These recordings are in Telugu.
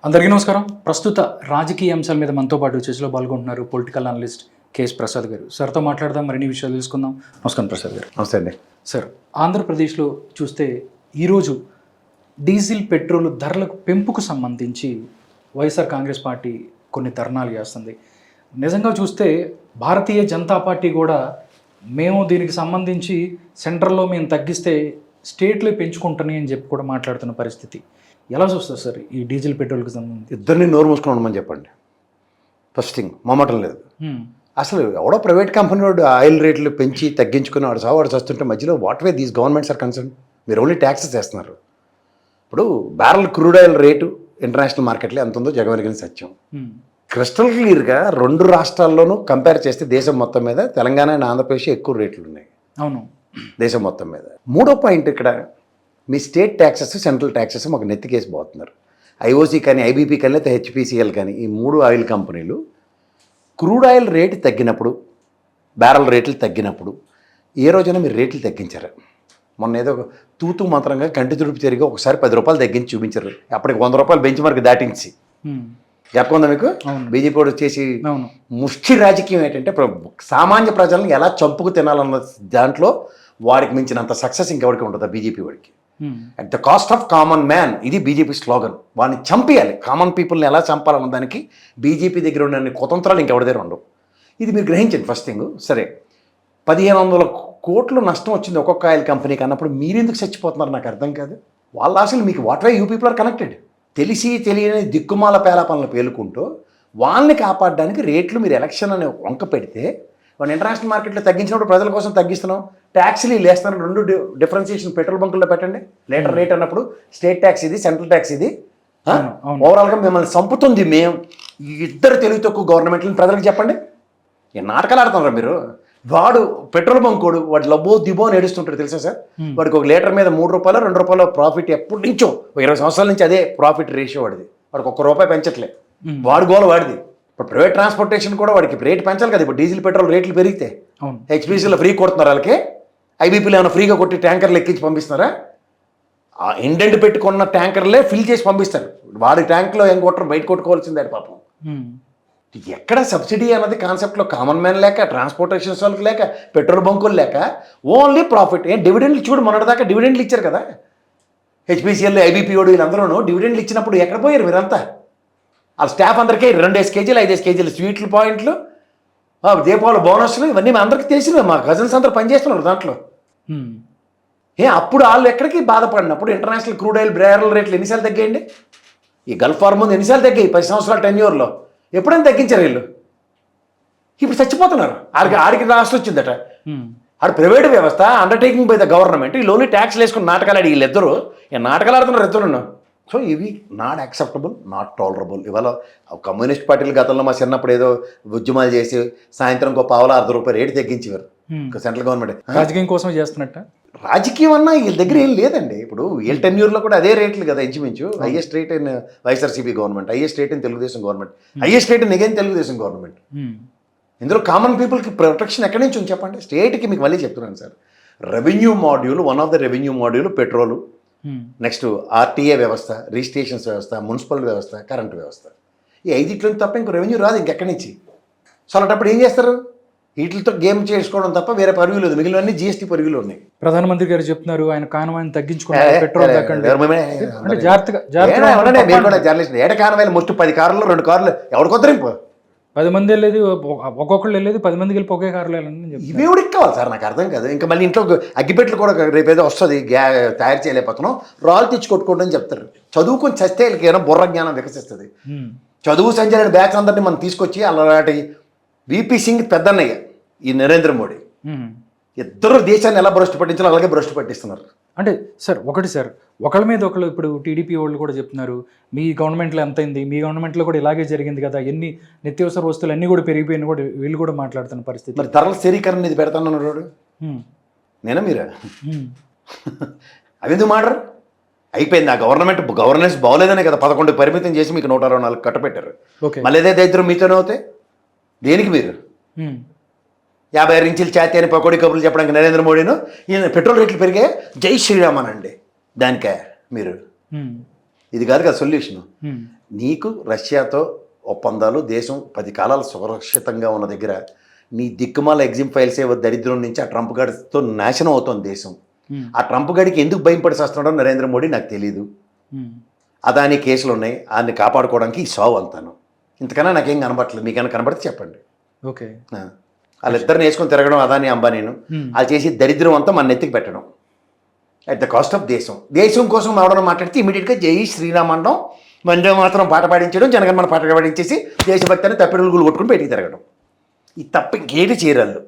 అందరికీ నమస్కారం. ప్రస్తుత రాజకీయ అంశాల మీద మనతో పాటు చర్చలో పాల్గొంటున్నారు పొలిటికల్ అనలిస్ట్ కేఎస్ ప్రసాద్ గారు. సార్తో మాట్లాడదాం, మరిన్ని విషయాలు తెలుసుకుందాం. నమస్కారం ప్రసాద్ గారు. నమస్తే అండి. సార్, ఆంధ్రప్రదేశ్లో చూస్తే ఈరోజు డీజిల్ పెట్రోల్ ధరలకు పెంపుకు సంబంధించి వైఎస్ఆర్ కాంగ్రెస్ పార్టీ కొన్ని ధర్నాలు చేస్తుంది. నిజంగా చూస్తే భారతీయ జనతా పార్టీ కూడా మేము దీనికి సంబంధించి సెంట్రల్లో మేము తగ్గిస్తే స్టేట్లో పెంచుకుంటాని అని చెప్పి కూడా మాట్లాడుతున్న పరిస్థితి. ఎలా చూస్తారు సార్ ఈ డీజిల్ పెట్రోల్కి సంబంధించి? ఇద్దరిని నోరు మూసుకొని ఉండమని చెప్పండి. ఫస్ట్ థింగ్, మొమ్మటం లేదు. అసలు ఎవడో ప్రైవేట్ కంపెనీ వాడు ఆయిల్ రేట్లు పెంచి తగ్గించుకుని వాడు చస్తుంటే మధ్యలో what way these governments are concern? మీరు ఓన్లీ ట్యాక్సెస్ వేస్తున్నారు. ఇప్పుడు barrel crude oil rate international మార్కెట్లో ఎంత ఉందో జగమెరిగిన సత్యం. క్రిస్టల్ క్లియర్గా రెండు రాష్ట్రాల్లోనూ కంపేర్ చేస్తే దేశం మొత్తం మీద తెలంగాణ అండ్ ఆంధ్రప్రదేశ్ ఎక్కువ రేట్లు ఉన్నాయి. అవును, దేశం మొత్తం మీద. మూడో పాయింట్, ఇక్కడ మీ స్టేట్ ట్యాక్సెస్ సెంట్రల్ ట్యాక్సెస్ మాకు నెత్తికేసి పోతున్నారు. ఐఓసీ కానీ ఐబీపీ కానీ లేకపోతే హెచ్పిసిఎల్ కానీ ఈ మూడు ఆయిల్ కంపెనీలు క్రూడ్ ఆయిల్ రేటు తగ్గినప్పుడు, బ్యారల్ రేట్లు తగ్గినప్పుడు ఏ రోజైనా మీరు రేట్లు తగ్గించారు? మొన్న ఏదో తూతూ మాత్రంగా కంటి తుడుపు తిరిగి ఒకసారి 10 రూపాయలు తగ్గించి చూపించారు. అప్పటికి 100 రూపాయలు బెంచ్ మార్క్ దాటించి చెప్పకుందా మీకు? బీజేపీ వాడు వచ్చేసి ముష్టి రాజకీయం ఏంటంటే సామాన్య ప్రజలను ఎలా చంపుకు తినాలన్న దాంట్లో వాడికి మించినంత సక్సెస్ ఇంకెవరికి ఉంటుంది బీజేపీ వాడికి. At the cost of common man, ఇది బీజేపీ స్లోగన్. వాడిని చంపేయాలి. కామన్ పీపుల్ని ఎలా చంపాలన్న దానికి బీజేపీ దగ్గర ఉన్న కుతంత్రాలు ఇంకెవరి దగ్గర ఉండవు. ఇది మీరు గ్రహించండి ఫస్ట్ థింగ్. సరే, 1500 కోట్లు నష్టం వచ్చింది ఒక్కొక్క ఆయిల్ కంపెనీకి అన్నప్పుడు మీరెందుకు చచ్చిపోతున్నారు నాకు అర్థం కాదు. వాళ్ళ అసలు మీకు what way you people are connected? తెలిసి తెలియని దిక్కుమాల పేలాపనలు పేలుకుంటూ వాళ్ళని కాపాడడానికి రేట్లు మీరు ఎలక్షన్ అనే వంక పెడితే, మన ఇంటర్నేషనల్ మార్కెట్లో తగ్గించినప్పుడు ప్రజల కోసం తగ్గిస్తున్నాం, ట్యాక్స్లు వేస్తున్నాం. రెండు డిఫరెన్షియేషన్ పెట్రోల్ బంకుల్లో పెట్టండి. లీటర్ రేట్ అన్నప్పుడు స్టేట్ ట్యాక్స్ ఇది, సెంట్రల్ ట్యాక్స్ ఇది. ఓవరాల్గా మిమ్మల్ని చంపుతుంది. మేము ఇద్దరు తెలుగు తక్కువ గవర్నమెంట్ని ప్రజలకు చెప్పండి. ఈ నాటకాలు ఆడుతున్నారు మీరు. వాడు పెట్రోల్ బంకోడు వాడు లబ్బో దిబో అని ఏడుస్తుంటాడు తెలుసా సార్? వాడికి ఒక లీటర్ మీద 3 రూపాయలు 2 రూపాయలు ప్రాఫిట్ ఎప్పటి నుంచో 20 సంవత్సరాల నుంచి అదే ప్రాఫిట్ రేషియో వాడిది. వాడికి 1 రూపాయి పెంచట్లే. వాడు గోల వాడిది. ఇప్పుడు ప్రైవేట్ ట్రాన్స్పోర్టేషన్ కూడా వాడికి రేట్ పెంచాలి కదా. ఇప్పుడు డీజిల్ పెట్రోల్ రేట్లు పెరిగితే హెచ్పిసిలో ఫ్రీ కొడుతున్నారు వాళ్ళకి. ఐబీపీలో ఏమైనా ఫ్రీగా కొట్టి ట్యాంకర్లు ఎక్కించి పంపిస్తున్నారా? ఆ ఇండెంట్ పెట్టుకున్న ట్యాంకర్లే ఫిల్ చేసి పంపిస్తారు. వాడి ట్యాంక్లో ఏం కొట్టరు, బయట కొట్టుకోవాల్సిందే పాపం. ఎక్కడ సబ్సిడీ అన్నది కాన్సెప్ట్లో కామన్ మ్యాన్ లేక, ట్రాన్స్పోర్టేషన్స్ వాళ్ళకి లేక, పెట్రోల్ బంకులు లేక, ఓన్లీ ప్రాఫిట్. డివిడెండ్లు చూడు, మొన్నటిదాకా డివిడెండ్లు ఇచ్చారు కదా హెచ్పిసిఎల్ ఐబీపీ ఓడి వీళ్ళందరూ. డివిడెండ్లు ఇచ్చినప్పుడు ఎక్కడ పోయారు మీరంతా? వాళ్ళ స్టాఫ్ అందరికీ 2 కేజీలు 5 కేజీలు స్వీట్లు, పాయింట్లు, దీపావళి బోనస్లు, ఇవన్నీ మా అందరికీ తెలిసినవి. మా కజిన్స్ అందరూ పనిచేస్తున్నారు దాంట్లో. అప్పుడు వాళ్ళు ఎక్కడికి బాధపడినప్పుడు ఇంటర్నేషనల్ క్రూడ్ ఆయిల్ బ్యారల్ రేట్లు ఎన్నిసార్లు తగ్గాయండి? ఈ గల్ఫ్ వార్ ముందు ఎన్నిసార్లు తగ్గాయి? 10 సంవత్సరాల టెన్యూర్లో ఎప్పుడైనా తగ్గించారు వీళ్ళు. ఇప్పుడు చచ్చిపోతున్నారు. ఆడికి రాష్ట్రం వచ్చిందట. ఆడు ప్రైవేట్ వ్యవస్థ, అండర్టేకింగ్ బై ద గవర్నమెంట్. ఈ లోన్లీ ట్యాక్స్లు వేసుకుని నాటకాలు ఆడి వీళ్ళిద్దరూ నాటకాలు ఆడుతున్నారు ఇద్దరు. సో ఇవి నాట్ యాక్సెప్టబుల్, నాట్ టాలరబుల్. ఇవాళ కమ్యూనిస్ట్ పార్టీలు గతంలో మా చిన్నప్పుడు ఏదో ఉద్యమాలు చేసి సాయంత్రం ఒక పావలా 10 రూపాయలు రేటు తగ్గించేవారు సెంట్రల్ గవర్నమెంట్. రాజకీయం కోసం చేస్తున్నట్ట. రాజకీయం అన్నా వీళ్ళ దగ్గర ఏం లేదండి. ఇప్పుడు వీళ్ళ టెన్యూర్లో కూడా అదే రేట్లు కదా ఇంచుమించు. Highest rate in YSRCP government, highest rate in Telugu Desam government, highest rate in again Telugu Desam government. ఇందులో కామన్ పీపుల్కి ప్రొటెక్షన్ ఎక్కడి నుంచి ఉంది చెప్పండి? స్టేట్కి మీకు మళ్ళీ చెప్తున్నాను sir. Revenue module, one of the revenue module petrol, next RTA వ్యవస్థ, రిజిస్ట్రేషన్స్ వ్యవస్థ, మున్సిపల్ వ్యవస్థ, కరెంటు వ్యవస్థ. ఈ 5 తప్ప ఇంకో రెవెన్యూ రాదు ఇంకెక్కడి నుంచి. సో అలాంటప్పుడు ఏం చేస్తారు? వీటితో గేమ్ చేసుకోవడం తప్ప వేరే పరుగులు లేదు. మిగిలినవన్నీ జీఎస్టీ పరుగులు ఉన్నాయి. ప్రధానమంత్రి గారు చెప్తున్నారు ఆయన కానవాయిని తగ్గించుకున్నారు, పెట్రోల్ జర్నలిస్ట్ ఏడ కానవాయిలు మొత్తం 10 కార్లు 2 కార్లు ఎవరికి వద్దరు? 10 మంది వెళ్ళేది, ఒక్కొక్కళ్ళు వెళ్ళేది 10 మందికి వెళ్ళి ఒకే కార్లు వెళ్ళాలని. ఇవేవుడికి కావాలి సార్? నాకు అర్థం కాదు. ఇంకా మళ్ళీ ఇంట్లో అగ్గిపెట్లు కూడా రేపేదో వస్తుంది, తయారు చేయలేకపోతున్నాం, రాళ్ళు తెచ్చి కొట్టుకోండి అని చెప్తారు. చదువుకొని చస్తే వీళ్ళకి ఏమైనా బుర్ర జ్ఞానం వికసిస్తుంది. చదువు సంచలన బ్యాచ్ అందరినీ మనం తీసుకొచ్చి అలాంటి విపి సింగ్ పెద్దన్నయ్య, ఈ నరేంద్ర మోడీ ఇద్దరు దేశాన్ని ఎలా భ్రష్టు పట్టించాలో అలాగే భ్రష్టు పట్టిస్తున్నారు. అంటే సార్ ఒకటి సార్, ఒకళ్ళ మీద ఒకళ్ళు ఇప్పుడు టీడీపీ వాళ్ళు కూడా చెప్తున్నారు మీ గవర్నమెంట్లో ఎంత అయింది, మీ గవర్నమెంట్లో కూడా ఇలాగే జరిగింది కదా, ఎన్ని నిత్యావసర వస్తువులు అన్నీ కూడా పెరిగిపోయినా కూడా వీళ్ళు కూడా మాట్లాడుతున్న పరిస్థితి. మరి ధరల స్థిరీకరణ ఇది పెడతానన్నాడు నేనా మీరా? అవి ఎందుకు మాట్లాడరు? అయిపోయింది. ఆ గవర్నెన్స్ బాగోలేదనే కదా 11 పరిమితం చేసి మీకు 164 కట్టపెట్టారు. మళ్ళీ అదే దరిద్రం మీతోనే అవుతాయి. దేనికి మీరు 56 ఇంచుల ఛాతీ అని పకోడీ కబుర్లు చెప్పడానికి నరేంద్ర మోడీను ఈయన పెట్రోల్ రేట్లు పెరిగాయి జై శ్రీరామ్ అనండి. దానికే మీరు ఇది కాదు కదా సొల్యూషన్. నీకు రష్యాతో ఒప్పందాలు, దేశం 10 కాలాలు సురక్షితంగా ఉన్న దగ్గర నీ దిక్కుమాల ఎగ్జిమ్ ఫైల్స్ ఏవో దరిద్రం నుంచి ఆ ట్రంప్ గడితో నాశనం అవుతుంది దేశం. ఆ ట్రంప్ గడికి ఎందుకు భయం పడిసేస్తున్నాడో నరేంద్ర మోడీ నాకు తెలియదు. అదాని కేసులు ఉన్నాయి, ఆయన్ని కాపాడుకోవడానికి ఈ సావు అంతాను. ఇంతకన్నా నాకేం కనబడట్లేదు. మీకైనా కనబడితే చెప్పండి. ఓకే, వాళ్ళిద్దరిని వేసుకొని తిరగడం అదాని అంబానీను, వాళ్ళు చేసి దరిద్రం అంతా మన నెత్తికి పెట్టడం అట్ ద కాస్ట్ ఆఫ్ దేశం కోసం ఎవడన్నా మాట్లాడితే ఇమీడియట్గా జై శ్రీరామ్ అనడం, వందే మాత్రం పాట పాడించడం, జనగణమన పాట పాడించేసి దేశభక్తిని తప్పిడుగులు కొట్టుకుని బయటికి తిరగడం. ఈ తప్ప ఇంకేటి చేయరాళ్ళు.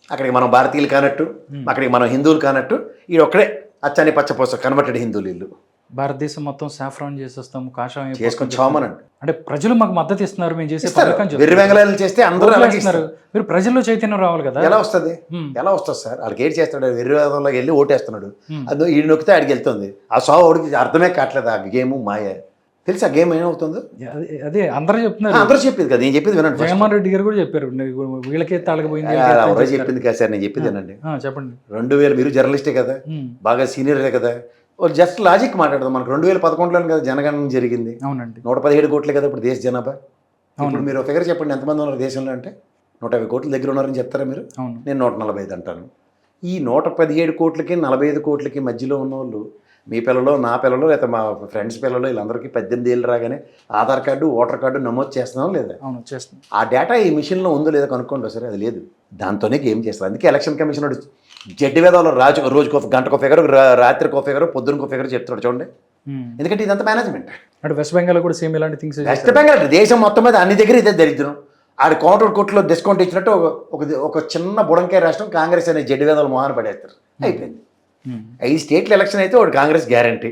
అక్కడికి మనం భారతీయులు కానట్టు, అక్కడికి మనం హిందువులు కానట్టు, ఈ ఒక్కడే అచ్చని పచ్చపోస కనబట్టడు హిందువులు ఇల్లు. భారతదేశం మొత్తం సాఫ్రాన్ చేసేస్తాము, కాషాయం చేసుకొని చావమనండి. అంటే ప్రజలు మాకు మద్దతు ఇస్తున్నారు, మేము చేసే వెర్రి వెంగళాలు చేస్తే అందరూ అలాగే ఇస్తారు. మీరు ప్రజల్లో చైతన్యం రావాలి కదా. ఎలా వస్తుంది సార్? వాళ్ళకి ఏడు చేస్తాడు, వెర్రి వేదంలోకి వెళ్ళి ఓటేస్తున్నాడు, అది ఈడు నొక్కితే ఆడికి వెళ్తుంది. ఆ సావు ఆడికి అర్థమే కావట్లేదు. ఆ గేమ్ మాయ తెలుసు. ఆ గేమ్ ఏమవుతుందో అదే అందరూ చెప్తున్నారు. అందరూ చెప్పేది కదా, నేను చెప్పేది వినండి. జగన్మోహన్ రెడ్డి గారు కూడా చెప్పారు, వీళ్ళకే తాళకపోయింది. ఎవరో చెప్పింది కదా సార్, నేను చెప్పేది వినండి. చెప్పండి. 2000 మీరు జర్నలిస్టే కదా, బాగా సీనియరే కదా, జస్ట్ లాజిక్ మాట్లాడదాం. మనకు 2011లోనే కదా జనగణన జరిగింది. అవునండి. 117 కోట్లే కదా ఇప్పుడు దేశ జనాభా. ఇప్పుడు మీరు ఒక ఫిగర్ చెప్పండి, ఎంతమంది ఉన్నారు దేశంలో అంటే? 150 కోట్ల దగ్గర ఉన్నారని చెప్తారా మీరు? నేను 145 అంటాను. ఈ 117 కోట్లకి 45 కోట్లకి మధ్యలో ఉన్న వాళ్ళు మీ పిల్లలు, నా పిల్లలు, లేకపోతే మా ఫ్రెండ్స్ పిల్లలు, వీళ్ళందరికీ 18 ఏళ్ళు రాగానే ఆధార్ కార్డు, ఓటర్ కార్డు నమోదు చేస్తున్నాం లేదా? చేస్తున్నాం. ఆ డేటా ఈ మిషన్లో ఉందో లేదో కనుక్కోండి సరే. అది లేదు, దాంతోనే గేమ్ చేస్తారు. అందుకే ఎలక్షన్ కమిషన్ జడ్డి వేదాలు రోజుకో గంటకో ఫిగర్, రాత్రికో ఫిగర్, పొద్దునకో ఫిగర్ చెప్తాడు చూడండి. ఎందుకంటే ఇదంతా మేనేజ్మెంట్. అంటే వెస్ట్ బెంగాల్ కూడా సేమ్ ఇలాంటి థింగ్స్. వెస్ట్ బెంగాల్ దేశం మొత్తం మీద అన్ని దగ్గర ఇదే దరిద్రం. ఆడు కోట్లో డిస్కౌంట్ ఇచ్చినట్టు ఒక చిన్న బుడంకాయ రాష్ట్రం కాంగ్రెస్ అనే జడ్డి వేదాలు మోహన పడేస్తారు. అయిపోయింది. 5 స్టేట్ల ఎలక్షన్ అయితే వాడు కాంగ్రెస్ గ్యారంటీ.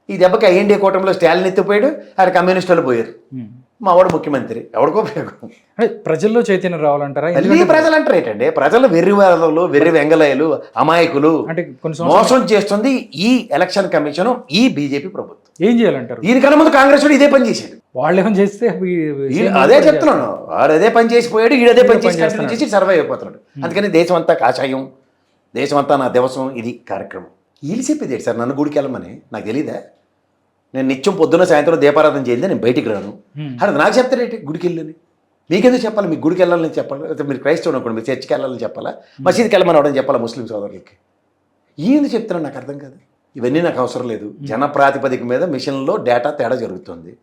ఈ దెబ్బకి ఐఎన్డీఏ కూటమిలో స్టాలిన్ ఎత్తిపోయాడు, ఆడ కమ్యూనిస్టులు పోయారు. మా వాడు ముఖ్యమంత్రి, ఎవడికో ప్రజల్లో చైతన్యం రావాలంటారా? మళ్ళీ ప్రజలు అంటారు ఏంటంటే, ప్రజలు వెర్రివాదలు, వెర్రి వెంగళాయలు, అమాయకులు అంటే మోసం చేస్తుంది ఈ ఎలక్షన్ కమిషన్, ఈ బీజేపీ ప్రభుత్వం. ఏం చేయాలంటారు? దీనికన్నా ముందు కాంగ్రెస్ వాడు ఇదే పని చేశాడు. వాళ్ళు ఏమని చేస్తే అదే చెప్తున్నాను, వాడు అదే పని చేసిపోయాడు, ఈడు అదే పని చేసి సర్వే అయిపోతున్నాడు. అందుకని దేశం అంతా కాషాయం, దేశం అంతా నా దివసం, ఇది కార్యక్రమం. వీళ్ళు చెప్పేది సార్ నన్ను గుడికి వెళ్ళమని నాకు తెలీదా? నేను నిత్యం పొద్దున్న సాయంత్రం దీపారాధన చేయండి, నేను బయటికి రాను. అది నాకు చెప్తారేంటి గుడికి వెళ్ళని? మీకెందుకు చెప్పాలి? మీకు గుడికి వెళ్ళాలని చెప్పాలి, లేకపోతే మీరు క్రైస్తవుడు అనుకోండి, మీరు చర్చికి వెళ్ళాలని చెప్పాలా, మసీద్కి వెళ్ళమని అవడం చెప్పాలా ముస్లిం సోదరులకి? ఏంది చెప్తున్నాను నాకు అర్థం కాదు. ఇవన్నీ నాకు అవసరం లేదు. జన ప్రాతిపదిక మీద మిషన్లో డేటా తేడా జరుగుతుంది.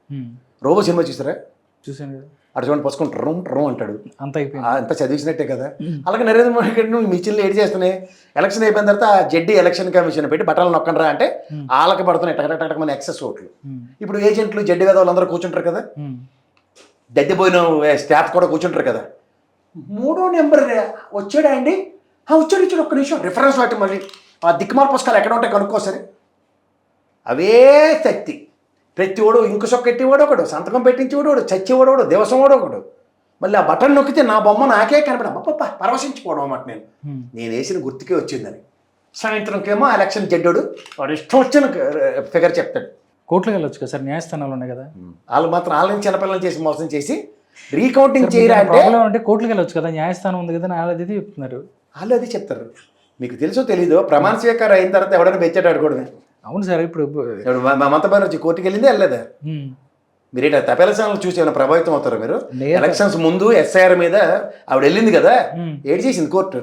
రోబో సినిమా చూసారా? చూసాను కదా. అటు చూడండి పసుకొని ట్రం అంటాడు, అంత చదివించినట్టే కదా. అలాగే నరేంద్ర మోడీ గారు నువ్వు మిషన్లు ఏడు చేస్తున్నాయి. ఎలక్షన్ అయిపోయిన తర్వాత జడ్డీ ఎలక్షన్ కమిషన్ పెట్టి బట్టలు నొక్కండ్రా అంటే వాళ్ళకి పడుతున్నాయి టకటకటకమని ఎక్సెస్ ఓట్లు. ఇప్పుడు ఏజెంట్లు జడ్డీ వేద వాళ్ళందరూ కూర్చుంటారు కదా, దద్దిపోయిన స్టాఫ్ కూడా కూర్చుంటారు కదా. 3వ నెంబర్ వచ్చాడా అండి? వచ్చాడు ఒక్క నిమిషం రిఫరెన్స్ వాటి మళ్ళీ ఆ దిక్కుమాల పుస్తకాలు ఎక్కడ ఉంటాయి కనుక్కోసరి. అవే శక్తి. ప్రతి వాడు ఇంకు సొక్కెట్టేవాడు ఒకడు, సంతకం పెట్టించేవాడు ఒకడు, చచ్చేవాడు ఒకడు, దివసం వాడు ఒకడు. మళ్ళీ ఆ బటన్ నొక్కితే నా బొమ్మ నాకే కనపడ అబ్బప్ప పరవశించిపోవడం అన్నమాట. నేను వేసిన గుర్తుకే వచ్చిందని. సాయంత్రంకేమో ఎలక్షన్ జడ్డోడు వాడు ఇష్టం వచ్చిన ఫిగర్ చెప్తాడు. కోర్టులకు వెళ్ళొచ్చు కదా సార్, న్యాయస్థానాలు ఉన్నాయి కదా. వాళ్ళు మాత్రం వాళ్ళని చిన్నపిల్లలు చేసి మోసం చేసి రీకౌంటింగ్ చేయరా అంటే కోర్టులకు వెళ్ళొచ్చు కదా, న్యాయస్థానం ఉంది కదా, వాళ్ళు అది చెప్తున్నారు. వాళ్ళు అది చెప్తారు. మీకు తెలుసో తెలీదు, ప్రమాణ స్వీకారం అయిన తర్వాత ఎవడైనా బెచ్చాడు ఆడుకోవడమే. అవును సార్. ఇప్పుడు మమతా బెనర్జీ కోర్టుకి వెళ్ళిందే వెళ్ళలేదా? మీరు ఇట్లా తపేల ఛానల్ చూసి ఏమైనా ప్రభావితం అవుతారు మీరు? ఎలక్షన్స్ ముందు ఎస్ఐఆర్ మీద ఆవిడ వెళ్ళింది కదా, ఏడు చేసింది కోర్టు.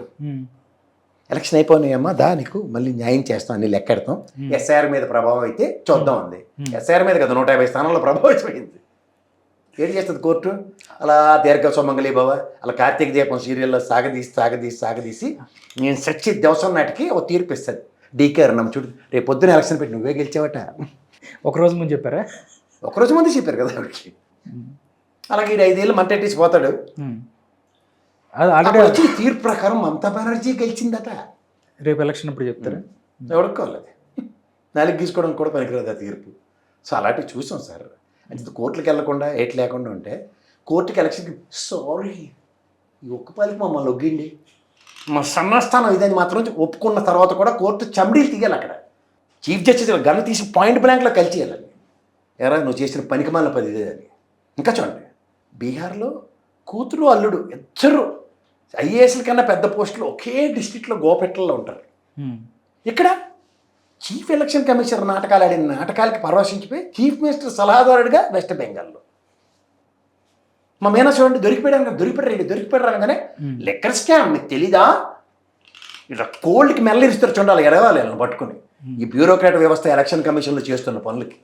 ఎలక్షన్ అయిపోయినాయమ్మా, దా నీకు మళ్ళీ న్యాయం చేస్తాం, అన్ని లెక్కెడతాం, ఎస్ఐఆర్ మీద ప్రభావం అయితే చూద్దాం అంది. ఎస్ఐఆర్ మీద కదా 150 స్థానాల్లో ప్రభావితం అయింది. ఏడు చేస్తుంది కోర్టు? అలా దీర్ఘ సుమంగళి భవ, అలా కార్తీక దీపం సీరియల్లో సాగదీసి నేను సచ్చి దేవసం నాటికి ఒక తీర్పు ఇస్తుంది. డీకే నమ్మ చూడు, రేపు పొద్దున ఎలక్షన్ పెట్టి నువ్వే గెలిచావట. ఒకరోజు ముందు చెప్పారా? ఒకరోజు ముందు చెప్పారు కదా ఆవిడకి. అలాగే 5 ఏళ్ళు మంటెట్టేసి పోతాడు. వచ్చి తీర్పు ప్రకారం మమతా బెనర్జీ గెలిచిందట. రేపు ఎలక్షన్ అప్పుడు చెప్తారా? ఎవడుకోవాలి, నాలుగు గీసుకోవడానికి కూడా పనికిరాదు ఆ తీర్పు. సో అలాంటివి చూసాం సార్. అంటే కోర్టులకు వెళ్లకుండా ఏట్ లేకుండా ఉంటే కోర్టుకి ఎలక్షన్కి సారీ ఈ ఒక్కపాలికి మమ్మల్ని ఒగ్గిండి మా సన్నస్థానం ఇదని మాత్రం ఒప్పుకున్న తర్వాత కూడా కోర్టు చండీలు తీయాలి. అక్కడ చీఫ్ జస్టిస్ గన్ను తీసి పాయింట్ బ్లాంక్లో కలిచేయాలని, ఎరా నువ్వు చేసిన పనికిమాలిన పది ఇదే అని. ఇంకా చూడండి, బీహార్లో కూతురు అల్లుడు ఇద్దరు ఐఏఎస్ల కన్నా పెద్ద పోస్టులు ఒకే డిస్ట్రిక్ట్లో గోపెట్టల్లో ఉంటారు. ఇక్కడ చీఫ్ ఎలక్షన్ కమిషనర్ నాటకాలు ఆడిన నాటకాలకి పరవశించిపోయి చీఫ్ మినిస్టర్ సలహాదారుడిగా వెస్ట్ బెంగాల్లో మా మీనా చూడండి దొరికిపోయాడు అనగానే లెక్కర్ స్కామ్ మీకు తెలీదా ఇట్లా కోల్డ్కి మెల్లరిస్తారు చూడాలి ఎరగాలి వాళ్ళని పట్టుకుని ఈ బ్యూరోక్రాట్ వ్యవస్థ ఎలక్షన్ కమిషన్లో చేస్తున్న పనులకి